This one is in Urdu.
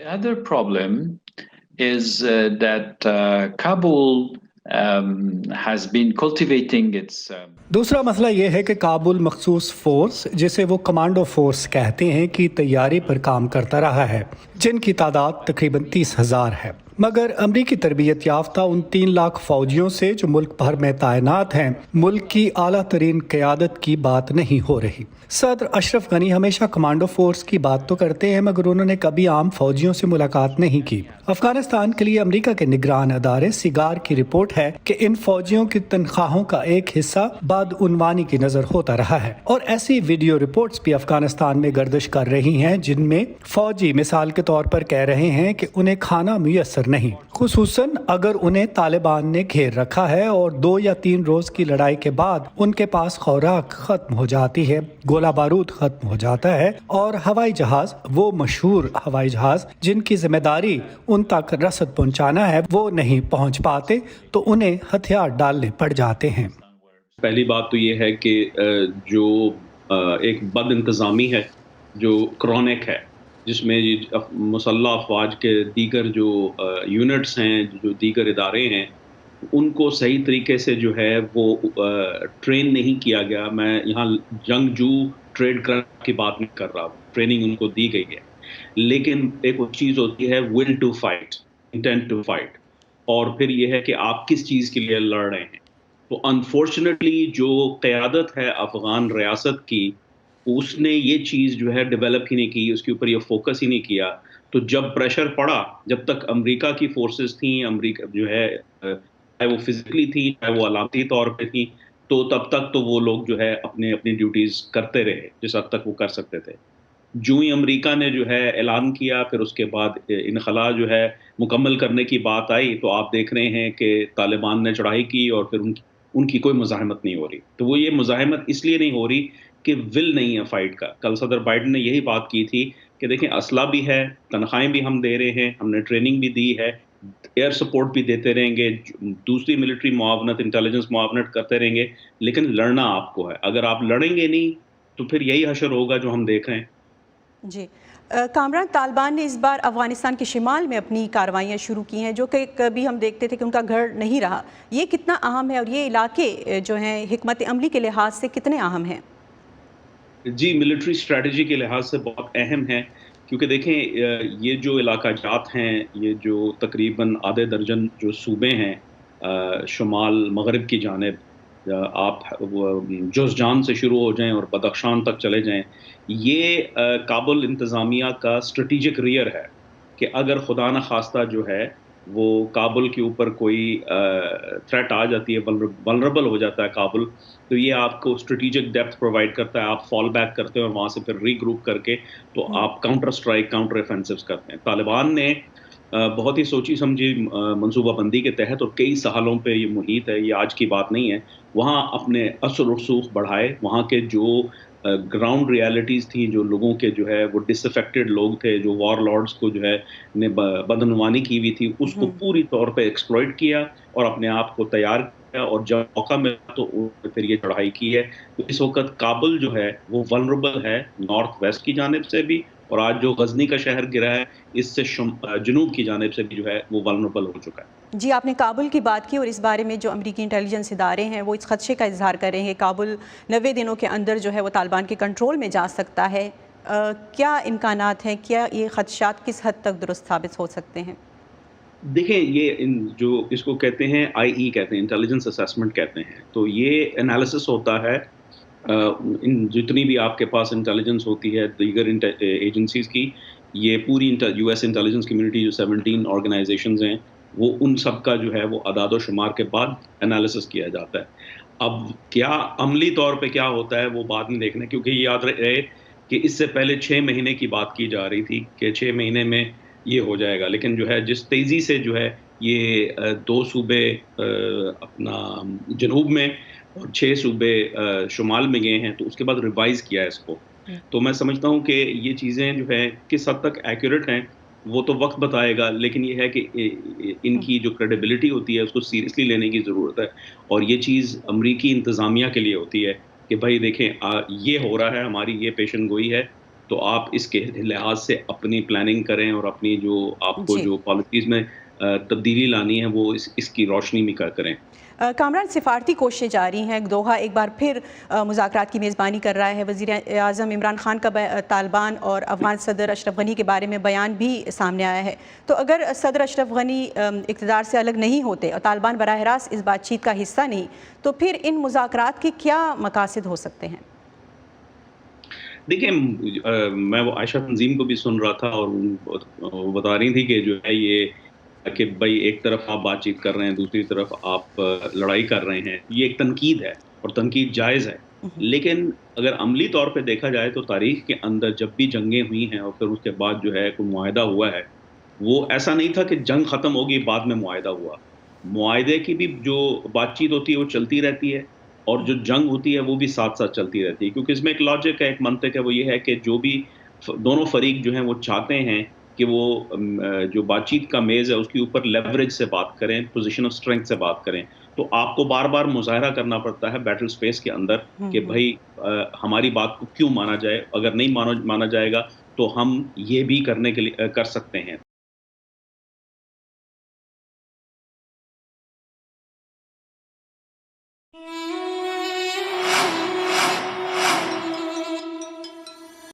Another problem is that Kabul has been cultivating its دوسرا مسئلہ یہ ہے کہ کابل مخصوص فورس جسے وہ کمانڈو فورس کہتے ہیں کی تیاری پر کام کرتا رہا ہے، جن کی تعداد تقریباً 30,000 ہے، مگر امریکی تربیت یافتہ ان 3 لاکھ فوجیوں سے جو ملک بھر میں تعینات ہیں ملک کی اعلیٰ ترین قیادت کی بات نہیں ہو رہی۔ صدر اشرف غنی ہمیشہ کمانڈو فورس کی بات تو کرتے ہیں مگر انہوں نے کبھی عام فوجیوں سے ملاقات نہیں کی۔ افغانستان کے لیے امریکہ کے نگران ادارے سیگار کی رپورٹ ہے کہ ان فوجیوں کی تنخواہوں کا ایک حصہ بدعنوانی کی نظر ہوتا رہا ہے، اور ایسی ویڈیو رپورٹس بھی افغانستان میں گردش کر رہی ہیں جن میں فوجی مثال کے طور پر کہہ رہے ہیں کہ انہیں کھانا میسر نہیں، خصوصاً اگر انہیں طالبان نے گھیر رکھا ہے اور 2 یا 3 روز کی لڑائی کے بعد ان کے پاس خوراک ختم ہو جاتی ہے، گولہ بارود ختم ہو جاتا ہے، اور ہوائی جہاز، وہ مشہور ہوائی جہاز جن کی ذمہ داری ان تک رسد پہنچانا ہے، وہ نہیں پہنچ پاتے تو انہیں ہتھیار ڈالنے پڑ جاتے ہیں۔ پہلی بات تو یہ ہے کہ جو ایک بد انتظامی ہے جو کرونک ہے، جس میں مسلح افواج کے دیگر جو یونٹس ہیں، جو دیگر ادارے ہیں، ان کو صحیح طریقے سے جو ہے وہ ٹرین نہیں کیا گیا۔ میں یہاں جنگجو ٹریڈ کرافٹ کی بات نہیں کر رہا ہوں، ٹریننگ ان کو دی گئی ہے، لیکن ایک چیز ہوتی ہے will to fight, intent to fight, اور پھر یہ ہے کہ آپ کس چیز کے لیے لڑ رہے ہیں۔ تو انفارچونیٹلی جو قیادت ہے افغان ریاست کی، اس نے یہ چیز جو ہے ڈیولپ ہی نہیں کی، اس کے اوپر یہ فوکس ہی نہیں کیا۔ تو جب پریشر پڑا، جب تک امریکہ کی فورسز تھیں، امریکہ جو ہے چاہے وہ فزیکلی تھی چاہے وہ علامتی طور پہ تھی، تو تب تک تو وہ لوگ جو ہے اپنی ڈیوٹیز کرتے رہے جس حد تک وہ کر سکتے تھے۔ جو ہی امریکہ نے جو ہے اعلان کیا، پھر اس کے بعد انخلا جو ہے مکمل کرنے کی بات آئی، تو آپ دیکھ رہے ہیں کہ طالبان نے چڑھائی کی اور پھر ان کی کوئی مزاحمت نہیں ہو رہی۔ تو وہ یہ مزاحمت اس لیے نہیں ہو رہی کہ ول نہیں ہے فائٹ کا۔ کل صدر بائیڈن نے یہی بات کی تھی کہ دیکھیں اسلحہ بھی ہے، تنخواہیں بھی ہم دے رہے ہیں، ہم نے ٹریننگ بھی دی ہے، ایئر سپورٹ بھی دیتے رہیں گے، دوسری ملٹری معاونت، انٹیلیجنس معاونت کرتے رہیں گے، لیکن لڑنا آپ کو ہے۔ اگر آپ لڑیں گے نہیں تو پھر یہی حشر ہوگا جو ہم دیکھ رہے ہیں۔ جی کامران، طالبان نے اس بار افغانستان کے شمال میں اپنی کارروائیاں شروع کی ہیں جو کہ کبھی ہم دیکھتے تھے کہ ان کا گھر نہیں رہا، یہ کتنا اہم ہے اور یہ علاقے جو ہیں حکمت عملی کے لحاظ سے کتنے اہم ہیں؟ جی ملٹری اسٹریٹجی کے لحاظ سے بہت اہم ہے، کیونکہ دیکھیں یہ جو علاقہ جات ہیں، یہ جو تقریباً آدھے درجن جو صوبے ہیں شمال مغرب کی جانب، آپ جوزجان سے شروع ہو جائیں اور بدخشان تک چلے جائیں، یہ کابل انتظامیہ کا اسٹریٹجک ریئر ہے کہ اگر خدا نخواستہ جو ہے وہ کابل کے اوپر کوئی تھریٹ آ جاتی ہے، ولنریبل ہو جاتا ہے کابل، تو یہ آپ کو اسٹریٹجک ڈیپتھ پرووائڈ کرتا ہے، آپ فال بیک کرتے ہیں اور وہاں سے پھر ری گروپ کر کے تو آپ کاؤنٹر اسٹرائک، کاؤنٹر ایفینسوز کرتے ہیں۔ طالبان نے بہت ہی سوچی سمجھی منصوبہ بندی کے تحت، اور کئی سالوں پہ یہ محیط ہے، یہ آج کی بات نہیں ہے، وہاں اپنے اثر و رسوخ بڑھائے، وہاں کے جو گراؤنڈ ریالٹیز تھیں، جو لوگوں کے جو ہے وہ ڈس افیکٹڈ لوگ تھے، جو وار لارڈز کو جو ہے نے بدعنوانی کی ہوئی تھی، اس کو پوری طور پہ ایکسپلوئٹ کیا اور اپنے آپ کو تیار کیا، اور جب موقع ملا تو پھر یہ چڑھائی کی ہے۔ تو اس وقت کابل جو ہے وہ ولنریبل ہے نارتھ ویسٹ کی جانب سے بھی، اور آج جو غزنی کا شہر گرا ہے اس سے جنوب کی جانب سے بھی جو ہے وہ ولنریبل ہو چکا ہے۔ جی آپ نے کابل کی بات کی، اور اس بارے میں جو امریکی انٹیلیجنس ادارے ہیں وہ اس خدشے کا اظہار کر رہے ہیں کہ کابل 90 دنوں کے اندر جو ہے وہ طالبان کے کنٹرول میں جا سکتا ہے۔ کیا امکانات ہیں؟ کیا یہ خدشات کس حد تک درست ثابت ہو سکتے ہیں؟ دیکھیں یہ جو اس کو کہتے ہیں IE کہتے ہیں، انٹیلیجنس اسیسمنٹ کہتے ہیں، تو یہ انالیسس ہوتا ہے جتنی بھی آپ کے پاس انٹیلیجنس ہوتی ہے دیگر ایجنسیز کی، یہ پوری US انٹیلیجنس کمیونٹی جو 17 آرگنائزیشنز ہیں، وہ ان سب کا جو ہے وہ اعداد و شمار کے بعد انالیسس کیا جاتا ہے۔ اب کیا عملی طور پہ کیا ہوتا ہے وہ بعد میں دیکھنا، کیونکہ یہ یاد رہے کہ اس سے پہلے 6 مہینے کی بات کی جا رہی تھی کہ 6 مہینے میں یہ ہو جائے گا، لیکن جو ہے جس تیزی سے جو ہے یہ 2 صوبے اپنا جنوب میں اور 6 صوبے شمال میں گئے ہیں، تو اس کے بعد ریوائز کیا ہے اس کو۔ تو میں سمجھتا ہوں کہ یہ چیزیں جو ہے کس حد تک ایکوریٹ ہیں وہ تو وقت بتائے گا، لیکن یہ ہے کہ ان کی جو کریڈیبلٹی ہوتی ہے اس کو سیریسلی لینے کی ضرورت ہے، اور یہ چیز امریکی انتظامیہ کے لیے ہوتی ہے کہ بھائی دیکھیں یہ ہو رہا ہے، ہماری یہ پیشن گوئی ہے، تو آپ اس کے لحاظ سے اپنی پلاننگ کریں اور اپنی جو آپ کو جی جو پالیسیز میں تبدیلی لانی ہے وہ اس کی روشنی میں کریں. کامران، سفارتی کوششیں جاری ہیں. دوحہ ایک بار پھر مذاکرات کی میزبانی کر رہا ہے. وزیر اعظم عمران خان کا طالبان اور افغان صدر اشرف غنی کے بارے میں بیان بھی سامنے آیا ہے. تو اگر صدر اشرف غنی اقتدار سے الگ نہیں ہوتے اور طالبان براہ راست اس بات چیت کا حصہ نہیں، تو پھر ان مذاکرات کے کیا مقاصد ہو سکتے ہیں؟ دیکھیں میں وہ عائشہ تنظیم کو بھی سن رہا تھا اور وہ بتا رہی تھی کہ جو ہے یہ کہ بھائی ایک طرف آپ بات چیت کر رہے ہیں، دوسری طرف آپ لڑائی کر رہے ہیں. یہ ایک تنقید ہے اور تنقید جائز ہے. لیکن اگر عملی طور پہ دیکھا جائے تو تاریخ کے اندر جب بھی جنگیں ہوئی ہیں اور پھر اس کے بعد جو ہے کوئی معاہدہ ہوا ہے، وہ ایسا نہیں تھا کہ جنگ ختم ہوگی بعد میں معاہدہ ہوا. معاہدے کی بھی جو بات چیت ہوتی ہے وہ چلتی رہتی ہے، اور جو جنگ ہوتی ہے وہ بھی ساتھ ساتھ چلتی رہتی ہے. کیونکہ اس میں ایک لاجک ہے، ایک منطق ہے، وہ یہ ہے کہ جو بھی دونوں فریق جو ہیں وہ چاہتے ہیں کہ وہ جو بات چیت کا میز ہے اس کے اوپر لیوریج سے بات کریں، پوزیشن آف اسٹرینتھ سے بات کریں. تو آپ کو بار بار مظاہرہ کرنا پڑتا ہے بیٹل سپیس کے اندر کہ بھائی ہماری بات کو کیوں مانا جائے. اگر نہیں مانا جائے گا تو ہم یہ بھی کرنے کے لیے کر سکتے ہیں.